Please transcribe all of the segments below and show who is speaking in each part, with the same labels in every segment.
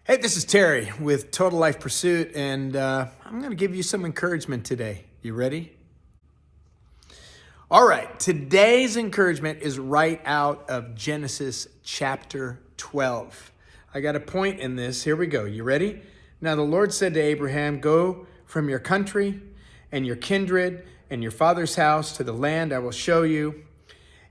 Speaker 1: Hey, this is Terry with Total Life Pursuit, and I'm going to give you some encouragement today. You ready? All right, today's encouragement is right out of Genesis chapter 12. I got a point in this. Here we go. You ready? Now the Lord said to Abraham, "Go from your country and your kindred and your father's house to the land I will show you,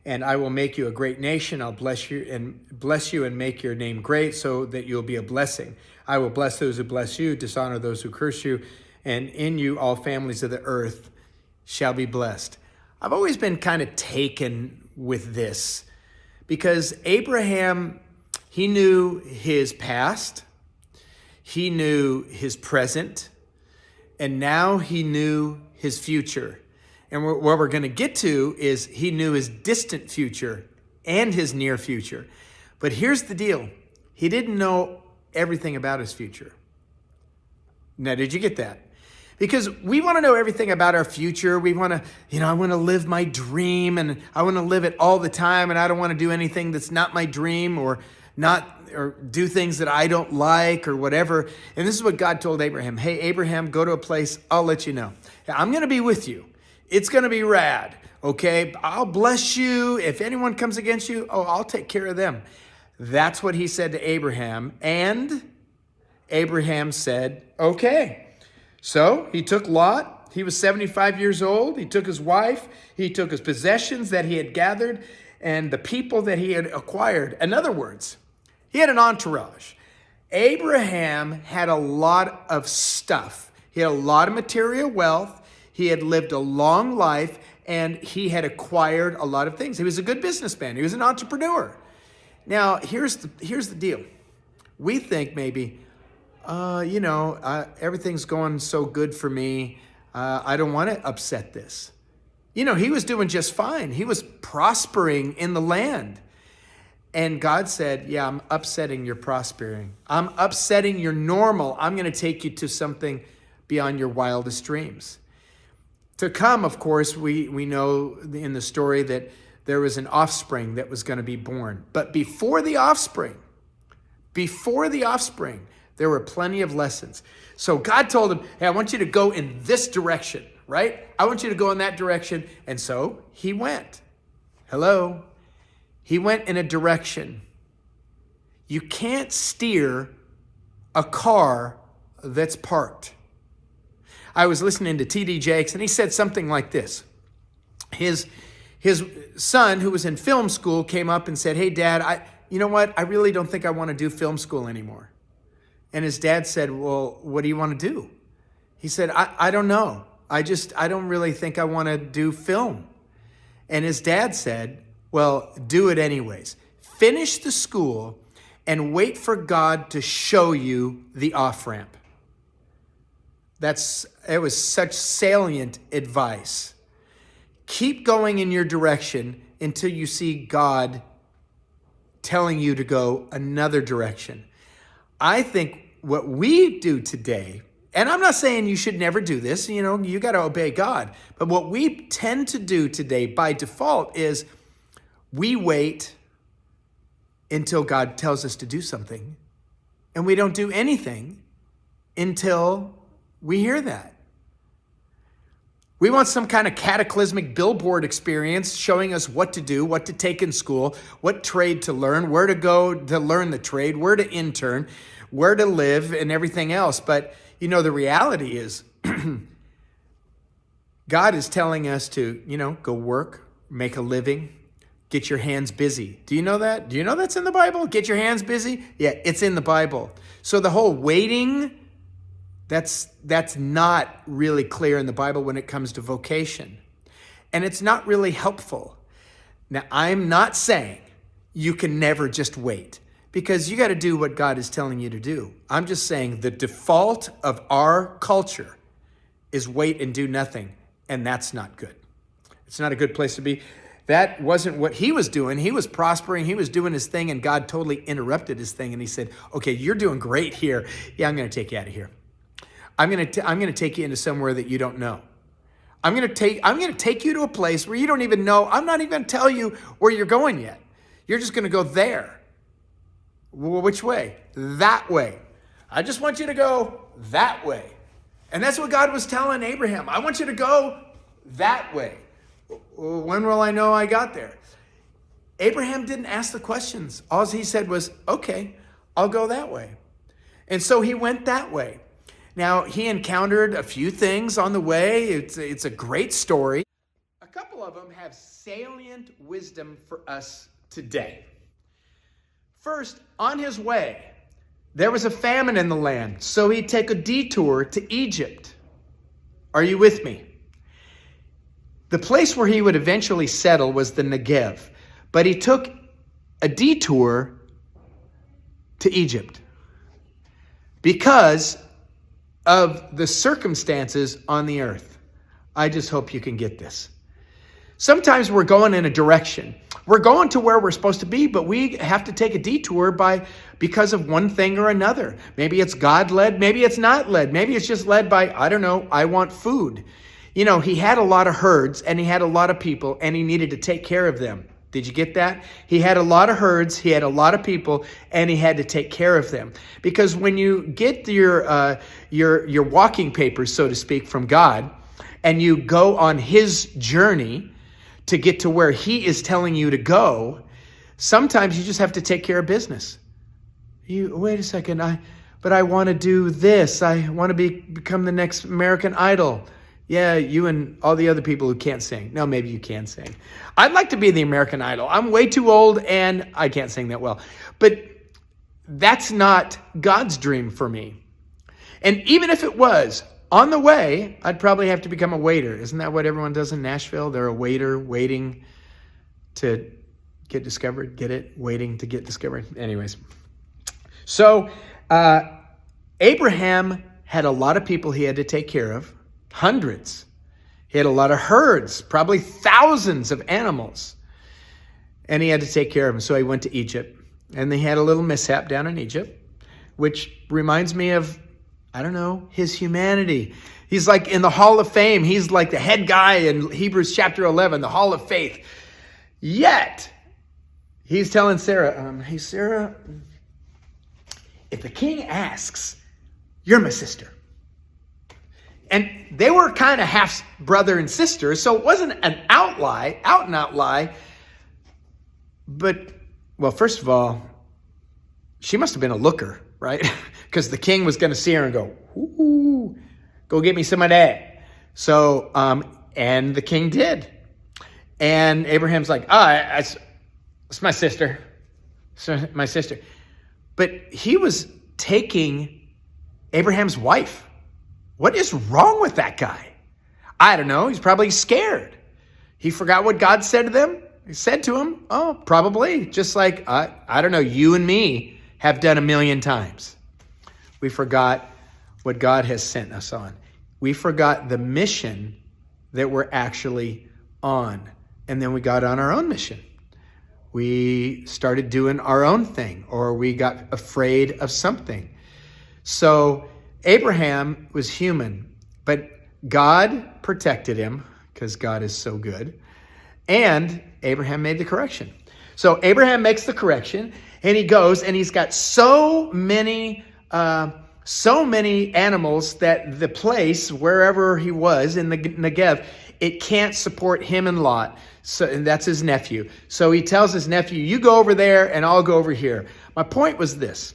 Speaker 1: and I will make you a great nation. I'll bless you and make your name great so that you'll be a blessing. I will bless those who bless you, dishonor those who curse you, and in you all families of the earth shall be blessed." I've always been kind of taken with this because Abraham, he knew his past, he knew his present, and now he knew his future. And what we're going to get to is he knew his distant future and his near future. But here's the deal. He didn't know everything about his future. Now, did you get that? Because we want to know everything about our future. We want to, I want to live my dream and I want to live it all the time. And I don't want to do anything that's not my dream or do things that I don't like or whatever. And this is what God told Abraham. Hey, Abraham, go to a place. I'll let you know. I'm going to be with you. It's going to be rad, okay? I'll bless you. If anyone comes against you, I'll take care of them. That's what he said to Abraham. And Abraham said, okay. So he took Lot. He was 75 years old. He took his wife. He took his possessions that he had gathered and the people that he had acquired. In other words, he had an entourage. Abraham had a lot of stuff. He had a lot of material wealth. He had lived a long life, and he had acquired a lot of things. He was a good businessman. He was an entrepreneur. Now, here's the deal. We think maybe, everything's going so good for me. I don't want to upset this. He was doing just fine. He was prospering in the land. And God said, yeah, I'm upsetting your prospering. I'm upsetting your normal. I'm going to take you to something beyond your wildest dreams. To come, of course, we know in the story that there was an offspring that was going to be born. But before the offspring, there were plenty of lessons. So God told him, hey, I want you to go in this direction, right? I want you to go in that direction. And so he went. Hello? He went in a direction. You can't steer a car that's parked. I was listening to T.D. Jakes, and he said something like this. His son, who was in film school, came up and said, hey, Dad, you know what? I really don't think I want to do film school anymore. And his dad said, well, what do you want to do? He said, I don't know. I don't really think I want to do film. And his dad said, well, do it anyways. Finish the school and wait for God to show you the off-ramp. It was such salient advice. Keep going in your direction until you see God telling you to go another direction. I think what we do today, and I'm not saying you should never do this, you got to obey God. But what we tend to do today by default is we wait until God tells us to do something, and we don't do anything until we hear that. We want some kind of cataclysmic billboard experience showing us what to do, what to take in school, what trade to learn, where to go to learn the trade, where to intern, where to live, and everything else. But, the reality is God is telling us to, go work, make a living, get your hands busy. Do you know that? Do you know that's in the Bible? Get your hands busy? Yeah, it's in the Bible. So the whole waiting, that's not really clear in the Bible when it comes to vocation. And it's not really helpful. Now, I'm not saying you can never just wait because you got to do what God is telling you to do. I'm just saying the default of our culture is wait and do nothing. And that's not good. It's not a good place to be. That wasn't what he was doing. He was prospering. He was doing his thing, and God totally interrupted his thing. And he said, okay, you're doing great here. Yeah, I'm going to take you out of here. I'm going to take you into somewhere that you don't know. I'm going to take you to a place where you don't even know. I'm not even going to tell you where you're going yet. You're just going to go there. Well, which way? That way. I just want you to go that way. And that's what God was telling Abraham. I want you to go that way. When will I know I got there? Abraham didn't ask the questions. All he said was, okay, I'll go that way. And so he went that way. Now, he encountered a few things on the way. It's a great story. A couple of them have salient wisdom for us today. First, on his way, there was a famine in the land, so he'd take a detour to Egypt. Are you with me? The place where he would eventually settle was the Negev, but he took a detour to Egypt because of the circumstances on the earth. I just hope you can get this. Sometimes we're going in a direction. We're going to where we're supposed to be, but we have to take a detour because of one thing or another. Maybe it's God-led, maybe it's not led. Maybe it's just led by, I don't know, I want food. You know, he had a lot of herds and he had a lot of people and he needed to take care of them. Did you get that? He had a lot of herds, he had a lot of people, and he had to take care of them. Because when you get your walking papers, so to speak, from God, and you go on his journey to get to where he is telling you to go, sometimes you just have to take care of business. Wait a second, but I want to do this. I want to become the next American Idol. Yeah, you and all the other people who can't sing. No, maybe you can sing. I'd like to be the American Idol. I'm way too old and I can't sing that well. But that's not God's dream for me. And even if it was, on the way, I'd probably have to become a waiter. Isn't that what everyone does in Nashville? They're a waiter waiting to get discovered. Get it? Waiting to get discovered. Anyways. So Abraham had a lot of people he had to take care of. Hundreds. He had a lot of herds, probably thousands of animals. And he had to take care of them. So he went to Egypt. And they had a little mishap down in Egypt, which reminds me of, I don't know, his humanity. He's like in the Hall of Fame. He's like the head guy in Hebrews chapter 11, the Hall of Faith. Yet, he's telling Sarah, hey, Sarah, if the king asks, you're my sister. And they were kind of half brother and sister, so it wasn't an out and out lie. But, well, first of all, she must have been a looker, right? Because the king was going to see her and go, ooh, go get me some of that. So, and the king did. And Abraham's like, it's my sister. It's my sister. But he was taking Abraham's wife. What is wrong with that guy? I don't know. He's probably scared. He forgot what God said to them. He said to him, oh, probably. Just like, I don't know, you and me have done 1,000,000 times. We forgot what God has sent us on. We forgot the mission that we're actually on. And then we got on our own mission. We started doing our own thing, or we got afraid of something. So Abraham was human, but God protected him because God is so good. And Abraham made the correction. So Abraham makes the correction and he goes and he's got so many animals that the place, wherever he was in the Negev, it can't support him and Lot. So, and that's his nephew. So he tells his nephew, you go over there and I'll go over here. My point was this.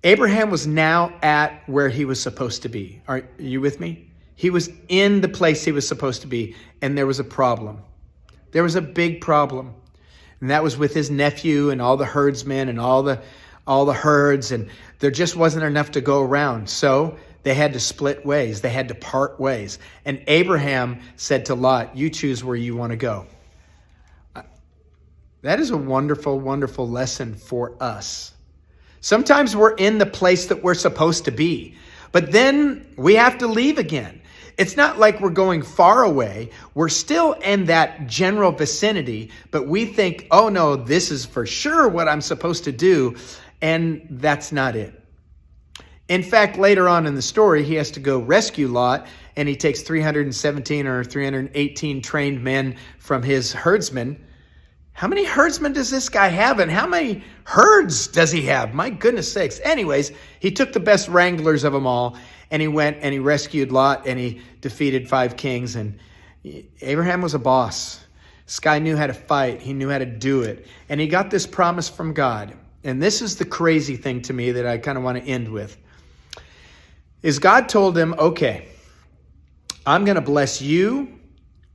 Speaker 1: Abraham was now at where he was supposed to be. Are you with me? He was in the place he was supposed to be, and there was a problem. There was a big problem, and that was with his nephew and all the herdsmen and all the herds, and there just wasn't enough to go around. So they had to split ways. They had to part ways. And Abraham said to Lot, you choose where you want to go. That is a wonderful, wonderful lesson for us. Sometimes we're in the place that we're supposed to be, but then we have to leave again. It's not like we're going far away. We're still in that general vicinity, but we think, oh no, this is for sure what I'm supposed to do. And that's not it. In fact, later on in the story, he has to go rescue Lot, and he takes 317 or 318 trained men from his herdsmen. how many herdsmen does this guy have? And how many herds does he have? My goodness sakes. Anyways, he took the best wranglers of them all, and he went and he rescued Lot, and he defeated 5 kings. And Abraham was a boss. This guy knew how to fight. He knew how to do it. And he got this promise from God. And this is the crazy thing to me that I kind of want to end with. Is God told him, okay, I'm going to bless you.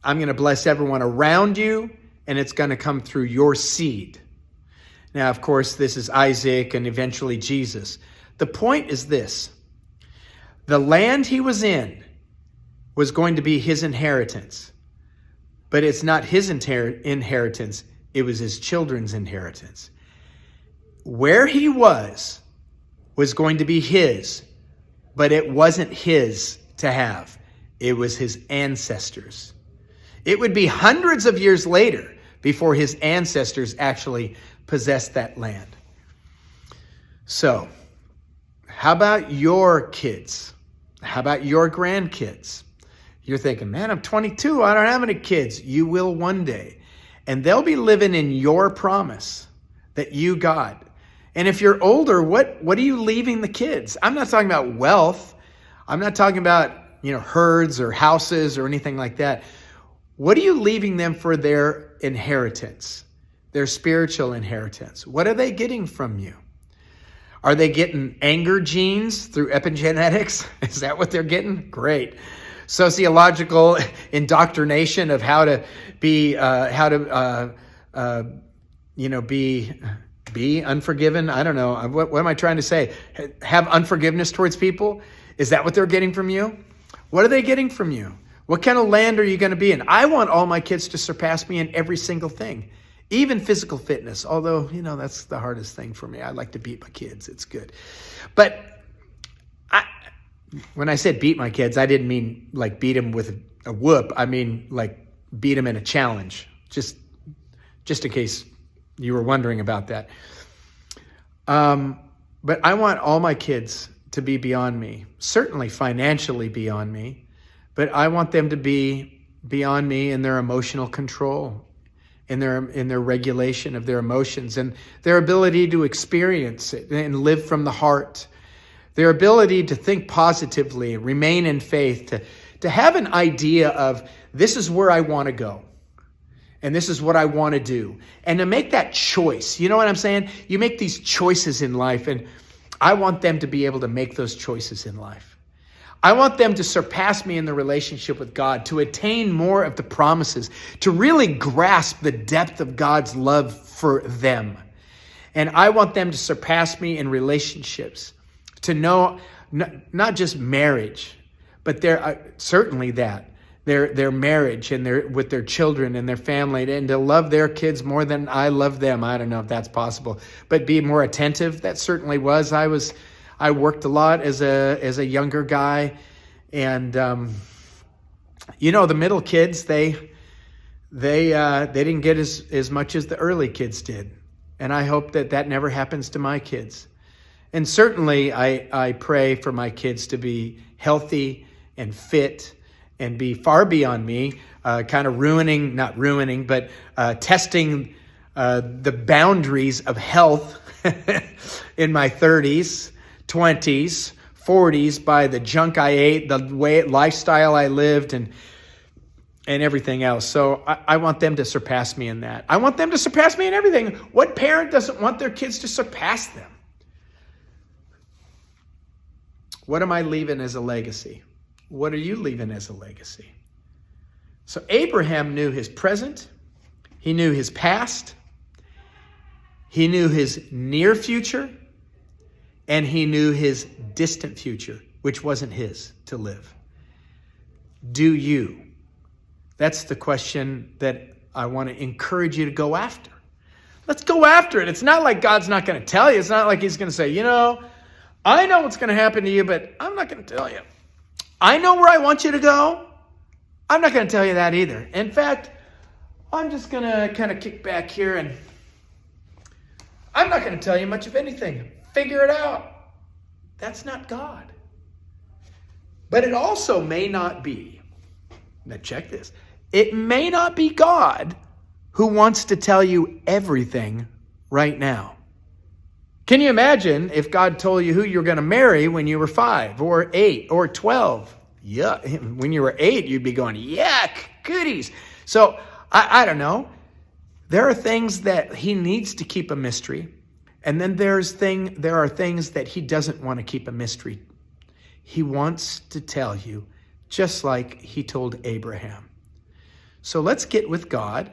Speaker 1: I'm going to bless everyone around you. And it's going to come through your seed. Now, of course, this is Isaac and eventually Jesus. The point is this. The land he was in was going to be his inheritance. But it's not his inheritance. It was his children's inheritance. Where he was going to be his, but it wasn't his to have. It was his ancestors. It would be hundreds of years later before his ancestors actually possessed that land. So, how about your kids? How about your grandkids? You're thinking, man, I'm 22. I don't have any kids. You will one day. And they'll be living in your promise that you got. And if you're older, what are you leaving the kids? I'm not talking about wealth. I'm not talking about, herds or houses or anything like that. What are you leaving them for their inheritance, their spiritual inheritance? What are they getting from you? Are they getting anger genes through epigenetics? Is that what they're getting? Great. Sociological indoctrination of how to be, be unforgiven. I don't know. What am I trying to say? Have unforgiveness towards people? Is that what they're getting from you? What are they getting from you? What kind of land are you going to be in? I want all my kids to surpass me in every single thing, even physical fitness. Although, that's the hardest thing for me. I like to beat my kids. It's good. But when I said beat my kids, I didn't mean like beat them with a whoop. I mean like beat them in a challenge, just in case you were wondering about that. But I want all my kids to be beyond me, certainly financially beyond me, but I want them to be beyond me in their emotional control, in their regulation of their emotions and their ability to experience it and live from the heart, their ability to think positively, remain in faith, to have an idea of this is where I want to go. And this is what I want to do. And to make that choice. You know what I'm saying? You make these choices in life, and I want them to be able to make those choices in life. I want them to surpass me in the relationship with God, to attain more of the promises, to really grasp the depth of God's love for them. And I want them to surpass me in relationships, to know not just marriage, but certainly that. Their marriage and with their children and their family, and to love their kids more than I love them. I don't know if that's possible, but be more attentive. That certainly was. I worked a lot as a younger guy, and the middle kids they didn't get as much as the early kids did, and I hope that never happens to my kids. And certainly I pray for my kids to be healthy and fit and be far beyond me, kind of not ruining, but testing the boundaries of health in my 30s, 20s, 40s by the junk I ate, the lifestyle I lived, and everything else. So I want them to surpass me in that. I want them to surpass me in everything. What parent doesn't want their kids to surpass them? What am I leaving as a legacy? What are you leaving as a legacy? So Abraham knew his present. He knew his past. He knew his near future. And he knew his distant future, which wasn't his to live. Do you? That's the question that I want to encourage you to go after. Let's go after it. It's not like God's not going to tell you. It's not like he's going to say, I know what's going to happen to you, but I'm not going to tell you. I know where I want you to go. I'm not going to tell you that either. In fact, I'm just going to kind of kick back here, and I'm not going to tell you much of anything. Figure it out. That's not God. But it also may not be. Now check this. It may not be God who wants to tell you everything right now. Can you imagine if God told you who you're going to marry when you were 5 or 8 or 12? Yeah, when you were 8, you'd be going, yuck, goodies. So I don't know. There are things that he needs to keep a mystery. And then there are things that he doesn't want to keep a mystery. He wants to tell you, just like he told Abraham. So let's get with God.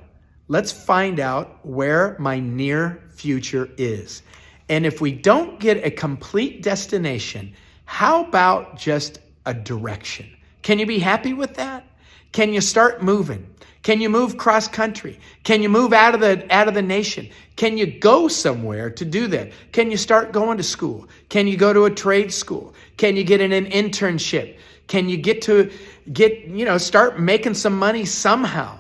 Speaker 1: Let's find out where my near future is. And if we don't get a complete destination, how about just a direction? Can you be happy with that? Can you start moving? Can you move cross country? Can you move out of the nation? Can you go somewhere to do that? Can you start going to school? Can you go to a trade school? Can you get in an internship? Can you start making some money somehow?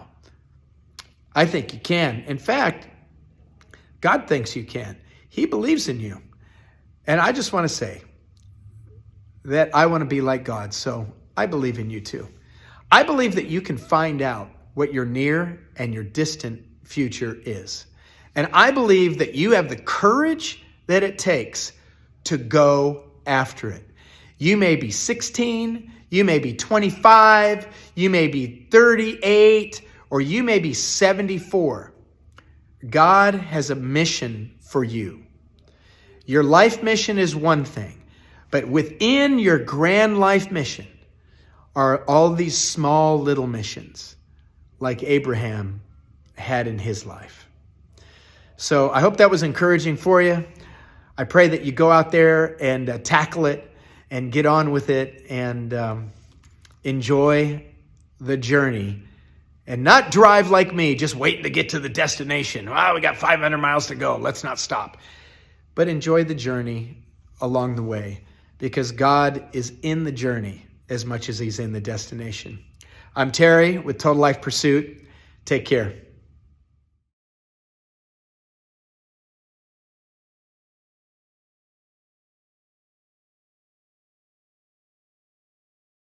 Speaker 1: I think you can. In fact, God thinks you can. He believes in you. And I just want to say that I want to be like God, so I believe in you too. I believe that you can find out what your near and your distant future is. And I believe that you have the courage that it takes to go after it. You may be 16, you may be 25, you may be 38, or you may be 74. God has a mission for you. Your life mission is one thing, but within your grand life mission are all these small little missions like Abraham had in his life. So I hope that was encouraging for you. I pray that you go out there and tackle it and get on with it and enjoy the journey and not drive like me, just waiting to get to the destination. We got 500 miles to go. Let's not stop. But enjoy the journey along the way because God is in the journey as much as he's in the destination. I'm Terry with Total Life Pursuit. Take care.